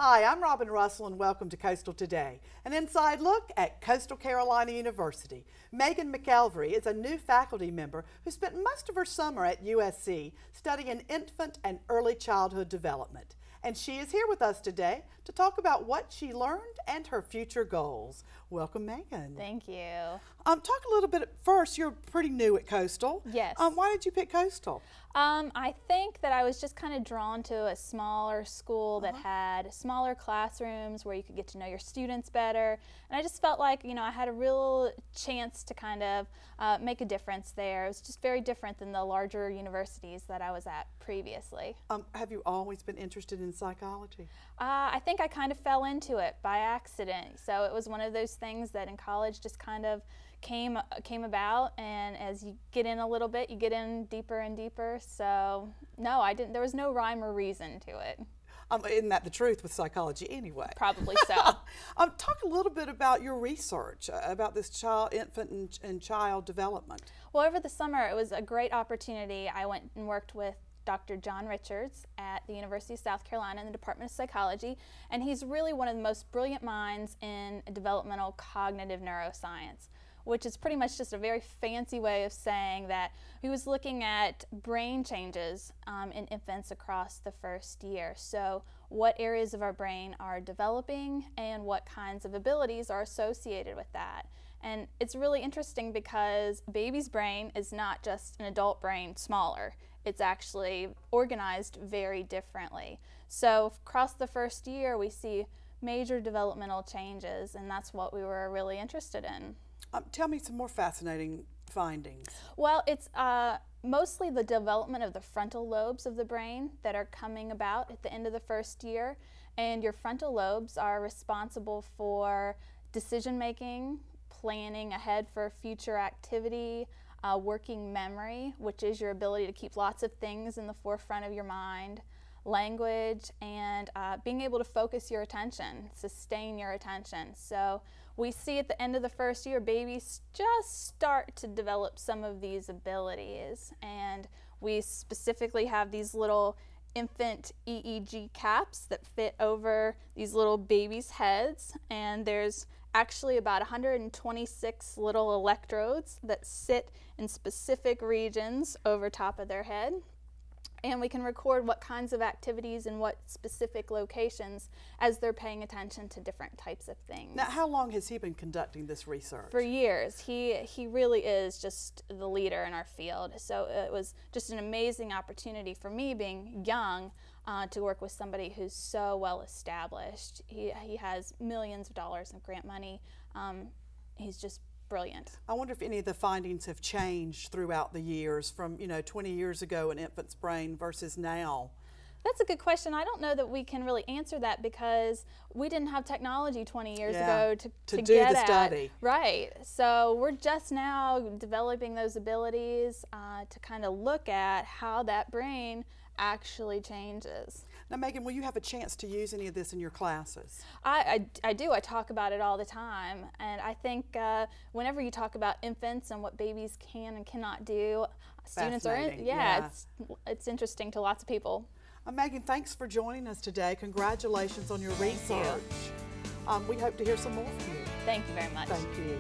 Hi, I'm Robin Russell and welcome to Coastal Today, an inside look at Coastal Carolina University. Megan Mcilreavy is a new faculty member who spent most of her summer at USC studying infant and early childhood development. And she is here with us today to talk about what she learned and her future goals. Welcome, Megan. Thank you. Talk a little bit first. You're pretty new at Coastal. Yes. Why did you pick Coastal? I think that I was just kind of drawn to a smaller school that had smaller classrooms where you could get to know your students better. And I just felt like, I had a real chance to kind of make a difference there. It was just very different than the larger universities that I was at previously. Have you always been interested in psychology? I think I kind of fell into it by accident. So it was one of those things that in college just kind of came about, and as you get in a little bit, you get in deeper and deeper. So no, I didn't. There was no rhyme or reason to it. Isn't that the truth with psychology anyway? Probably so. Talk a little bit about your research about this infant and child development. Well, over the summer, it was a great opportunity. I went and worked with Dr. John Richards at the University of South Carolina in the Department of Psychology, and he's really one of the most brilliant minds in developmental cognitive neuroscience, which is pretty much just a very fancy way of saying that he was looking at brain changes in infants across the first year. So what areas of our brain are developing and what kinds of abilities are associated with that. And it's really interesting because a baby's brain is not just an adult brain smaller. It's actually organized very differently. So across the first year we see major developmental changes, and that's what we were really interested in. Tell me some more fascinating findings. Well, it's mostly the development of the frontal lobes of the brain that are coming about at the end of the first year. And your frontal lobes are responsible for decision making, planning ahead for future activity, working memory, which is your ability to keep lots of things in the forefront of your mind, language, and being able to focus your attention, sustain your attention. So we see at the end of the first year, babies just start to develop some of these abilities. And we specifically have these little infant EEG caps that fit over these little babies' heads, and there's actually about 126 little electrodes that sit in specific regions over top of their head. And we can record what kinds of activities in what specific locations as they're paying attention to different types of things. Now, how long has he been conducting this research? For years. He really is just the leader in our field. So it was just an amazing opportunity for me, being young, to work with somebody who's so well established. He has millions of dollars in grant money. He's just brilliant. I wonder if any of the findings have changed throughout the years from, 20 years ago in infant's brain versus now. That's a good question. I don't know that we can really answer that because we didn't have technology 20 years ago to do get the at. study. Right. So we're just now developing those abilities to kind of look at how that brain actually changes. Now, Megan, will you have a chance to use any of this in your classes? I do. I talk about it all the time, and I think whenever you talk about infants and what babies can and cannot do, students are it's interesting to lots of people. Megan, thanks for joining us today. Congratulations on your research. We hope to hear some more from you. Thank you very much. Thank you.